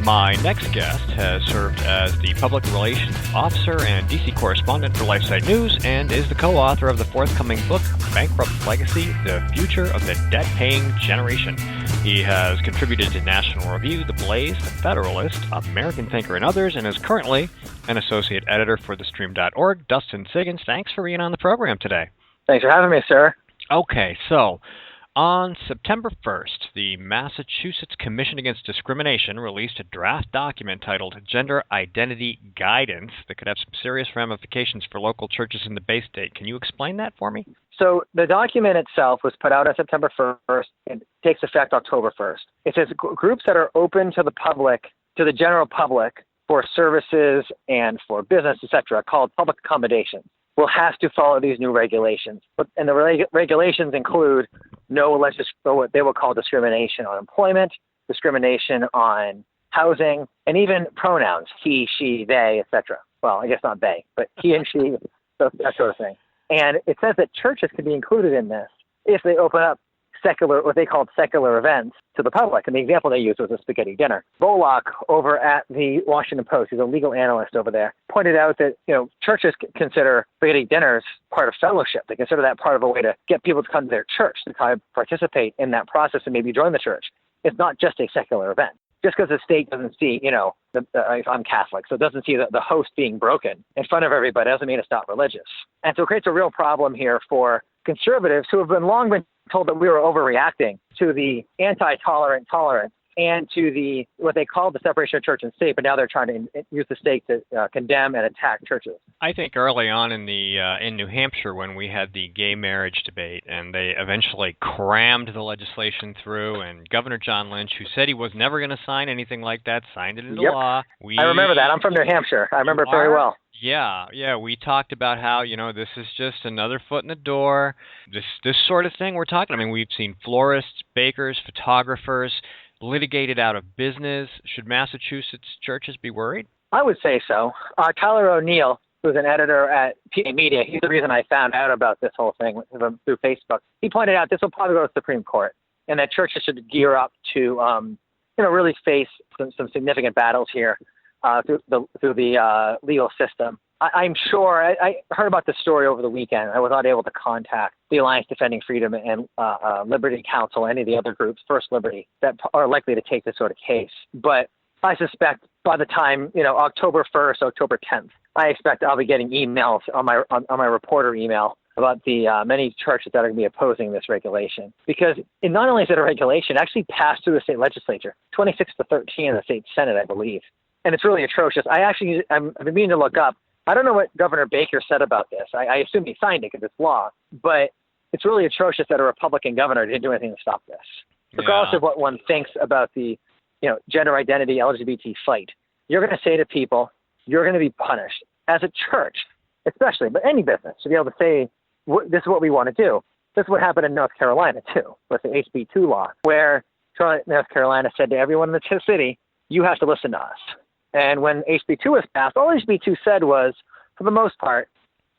My next guest has served as the Public Relations Officer and DC Correspondent for LifeSite News and is the co-author of the forthcoming book, Bankrupt Legacy, The Future of the Debt-Paying Generation. He has contributed to National Review, The Blaze, The Federalist, American Thinker, and others, and is currently an associate editor for TheStream.org. Dustin Siggins, thanks for being on the program today. Thanks for having me, sir. Okay, so on September 1st, the Massachusetts Commission Against Discrimination released a draft document titled Gender Identity Guidance that could have some serious ramifications for local churches in the Bay State. Can you explain that for me? So the document itself was put out on September 1st and takes effect October 1st. It says groups that are open to the public, to the general public, for services and for business, etc., called public accommodations, will have to follow these new regulations. And the regulations include what they will call discrimination on employment, discrimination on housing, and even pronouns, he, she, they, etc. Well, I guess not they, but he and she, that sort of thing. And it says that churches can be included in this if they open up what they called secular events to the public. And the example they used was a spaghetti dinner. Bollock over at the Washington Post, he's a legal analyst over there, pointed out that, churches consider spaghetti dinners part of fellowship. They consider that part of a way to get people to come to their church, to kind of participate in that process and maybe join the church. It's not just a secular event. Just because the state doesn't see, I'm Catholic, so it doesn't see the host being broken in front of everybody doesn't mean it's not religious. And so it creates a real problem here for conservatives who have long been told that we were overreacting to the anti-tolerant tolerance and to what they call the separation of church and state, but now they're trying to use the state to condemn and attack churches. I think early on in New Hampshire when we had the gay marriage debate and they eventually crammed the legislation through, and Governor John Lynch, who said he was never going to sign anything like that, signed it into law. I remember that. I'm from New Hampshire. I remember it very well. Yeah. We talked about how, this is just another foot in the door. This sort of thing we're talking. I mean, we've seen florists, bakers, photographers litigated out of business. Should Massachusetts churches be worried? I would say so. Tyler O'Neill, who's an editor at PA Media, he's the reason I found out about this whole thing through Facebook. He pointed out this will probably go to the Supreme Court and that churches should gear up to, really face some significant battles here through the legal system. I'm sure I heard about this story over the weekend. I was not able to contact the Alliance Defending Freedom and Liberty Council, any of the other groups, First Liberty, that are likely to take this sort of case. But I suspect by the time, October 1st, October 10th, I expect I'll be getting emails on my reporter email about the many churches that are going to be opposing this regulation. Because not only is it a regulation, it actually passed through the state legislature, 26-13 in the state Senate, I believe. And it's really atrocious. I've been meaning to look up. I don't know what Governor Baker said about this. I assume he signed it because it's law, but it's really atrocious that a Republican governor didn't do anything to stop this. Regardless of what one thinks about the, gender identity, LGBT fight, you're going to say to people, you're going to be punished. As a church, especially, but any business, to be able to say, this is what we want to do. This is what happened in North Carolina, too, with the HB2 law, where North Carolina said to everyone in the city, you have to listen to us. And when HB2 was passed, all HB2 said was, for the most part,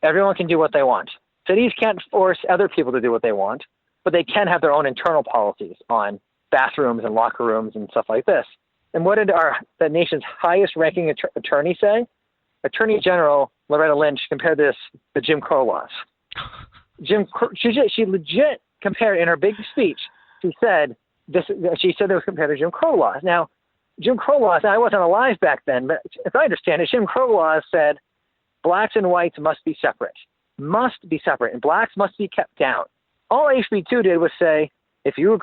everyone can do what they want. Cities can't force other people to do what they want, but they can have their own internal policies on bathrooms and locker rooms and stuff like this. And what did the nation's highest-ranking attorney say? Attorney General Loretta Lynch compared this to Jim Crow laws. She legit compared in her big speech. She said it was compared to Jim Crow laws. Now, Jim Crow laws, I wasn't alive back then, but as I understand it, Jim Crow laws said blacks and whites must be separate, and blacks must be kept down. All HB2 did was say, if you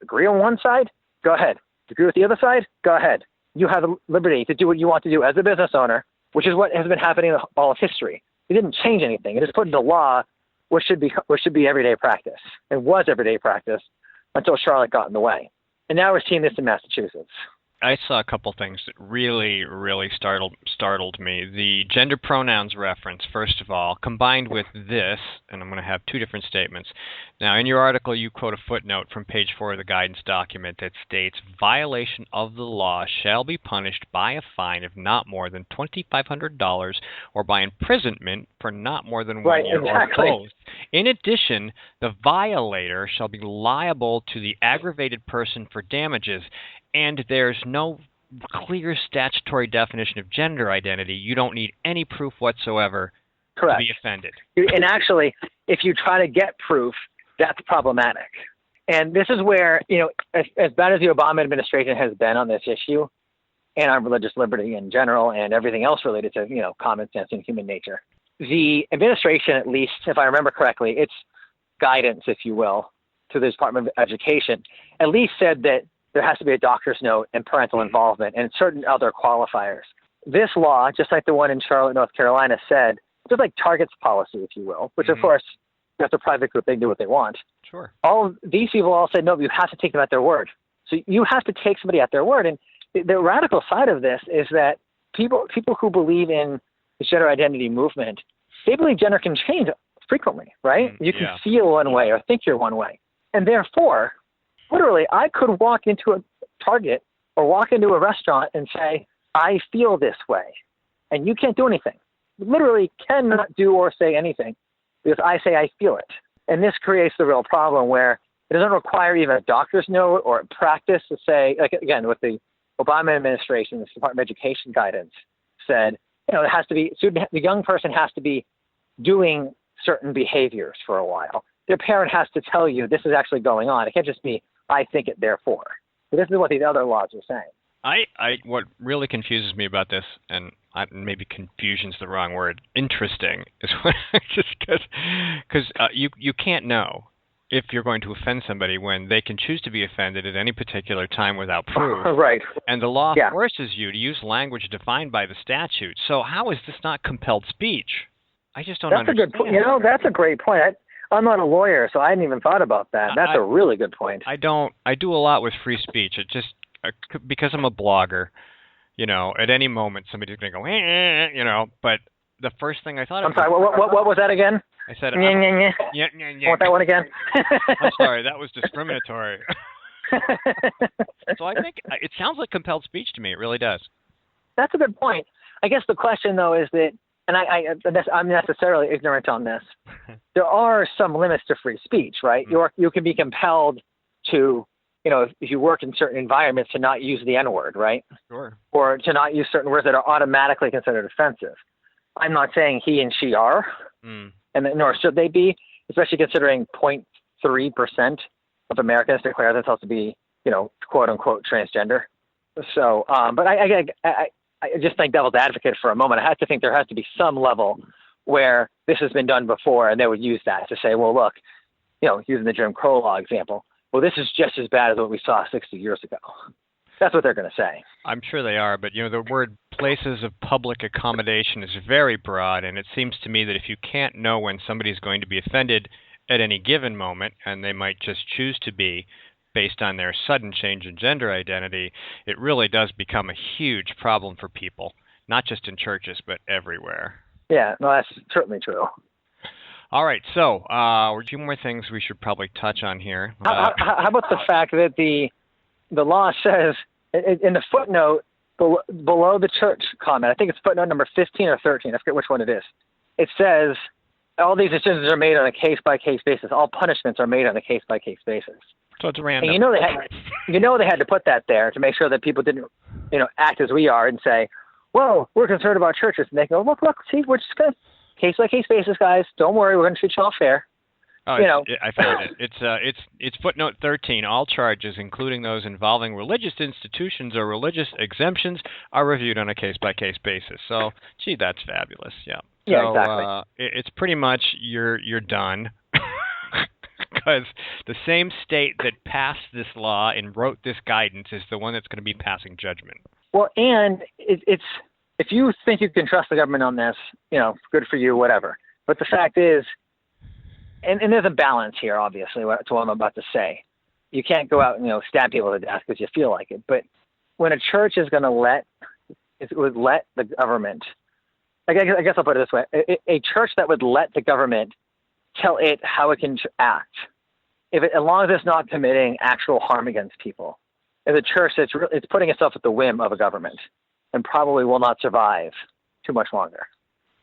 agree on one side, go ahead. If you agree with the other side, go ahead. You have the liberty to do what you want to do as a business owner, which is what has been happening in all of history. It didn't change anything. It just put into law what should be everyday practice. It was everyday practice until Charlotte got in the way. And now we're seeing this in Massachusetts. I saw a couple things that really, really startled me. The gender pronouns reference, first of all, combined with this, and I'm going to have two different statements. Now, in your article, you quote a footnote from page 4 of the guidance document that states, violation of the law shall be punished by a fine of not more than $2,500 or by imprisonment for not more than 1 year or both. In addition, the violator shall be liable to the aggravated person for damages. And there's no clear statutory definition of gender identity, you don't need any proof whatsoever Correct. to be offended. And actually, if you try to get proof, that's problematic. And this is where, as bad as the Obama administration has been on this issue and on religious liberty in general and everything else related to, common sense and human nature, the administration, at least, if I remember correctly, its guidance, if you will, to the Department of Education, at least said that there has to be a doctor's note and parental involvement and certain other qualifiers. This law, just like the one in Charlotte, North Carolina, said, just like Target's policy, if you will, which of course, that's a private group, they can do what they want. Sure. All of these people all said, no, you have to take them at their word. So you have to take somebody at their word. And the radical side of this is that people who believe in the gender identity movement, they believe gender can change frequently, right? You can feel one way or think you're one way. And therefore, literally, I could walk into a Target or walk into a restaurant and say, I feel this way. And you can't do anything. You literally cannot do or say anything because I say I feel it. And this creates the real problem where it doesn't require even a doctor's note or practice to say, like, again, with the Obama administration, the Department of Education guidance said, it has to be, the young person has to be doing certain behaviors for a while. Their parent has to tell you this is actually going on. It can't just be, I think it, therefore. So this is what these other laws are saying. What really confuses me about this, and maybe confusion's the wrong word, interesting, is just because you can't know if you're going to offend somebody when they can choose to be offended at any particular time without proof. Right. And the law forces you to use language defined by the statute. So how is this not compelled speech? I just don't understand. That's a good point. That's a great point. I'm not a lawyer, so I hadn't even thought about that. That's a really good point. I do a lot with free speech. It just because I'm a blogger, at any moment somebody's going to go, but the first thing I thought I'm sorry, what was that again? I said, yeah. Want that one again? I'm sorry, that was discriminatory. So I think it sounds like compelled speech to me. It really does. That's a good point. I guess the question, though, is that, and I'm necessarily ignorant on this, there are some limits to free speech, right? You can be compelled to, if you work in certain environments, to not use the N-word, right? Sure. Or to not use certain words that are automatically considered offensive. I'm not saying he and she are, and nor should they be, especially considering 0.3% of Americans declare themselves to be, quote unquote transgender. So, but I just think devil's advocate for a moment. I have to think there has to be some level where this has been done before, and they would use that to say, well, look, using the Jim Crow law example, well, this is just as bad as what we saw 60 years ago. That's what they're going to say. I'm sure they are, but the word places of public accommodation is very broad, and it seems to me that if you can't know when somebody's going to be offended at any given moment, and they might just choose to be based on their sudden change in gender identity, it really does become a huge problem for people, not just in churches, but everywhere. Yeah, no, that's certainly true. All right, so a few more things we should probably touch on here. How about the fact that the law says in the footnote below the church comment, I think it's footnote number 15 or 13, I forget which one it is, it says all these decisions are made on a case-by-case basis. All punishments are made on a case-by-case basis. So it's random. And they had to put that there to make sure that people didn't, act as we are and say, "Whoa, we're concerned about churches." And they go, "Look, see, we're just going to case-by-case basis, guys. Don't worry, we're going to treat you all fair." I found it. It's footnote 13. All charges, including those involving religious institutions or religious exemptions, are reviewed on a case-by-case basis. So, gee, that's fabulous. Yeah. Yeah, exactly. It's pretty much you're done. Because the same state that passed this law and wrote this guidance is the one that's going to be passing judgment. Well, and it's if you think you can trust the government on this, good for you, whatever. But the fact is, and there's a balance here, obviously, to what I'm about to say. You can't go out and stab people to death because you feel like it. But when a church is going to let the government, I guess I'll put it this way: a church that would let the government tell it how it can act, as long as it's not committing actual harm against people, is a church it's putting itself at the whim of a government, and probably will not survive too much longer.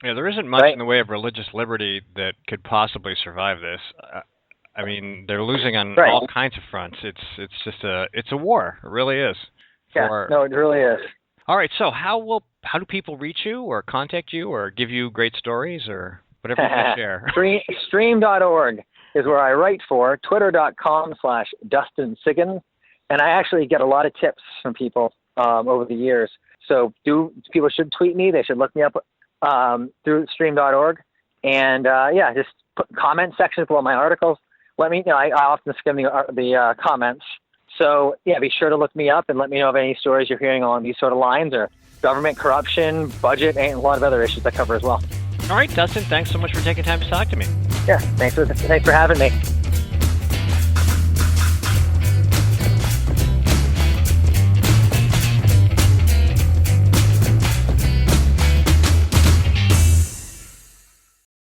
Yeah, there isn't much in the way of religious liberty that could possibly survive this. I mean, they're losing on all kinds of fronts. It's a war. It really is. for... No, it really is. All right, so how do people reach you or contact you or give you great stories or whatever you want to share? Stream.org is where I write for. Twitter.com/Dustin Siggins. And I actually get a lot of tips from people over the years. So people should tweet me. They should look me up through stream.org. And just put comment sections below my articles. Let me know. I often skim the comments. So be sure to look me up and let me know of any stories you're hearing along these sort of lines, or government corruption, budget, and a lot of other issues I cover as well. All right, Dustin, thanks so much for taking time to talk to me. Yeah, thanks for having me.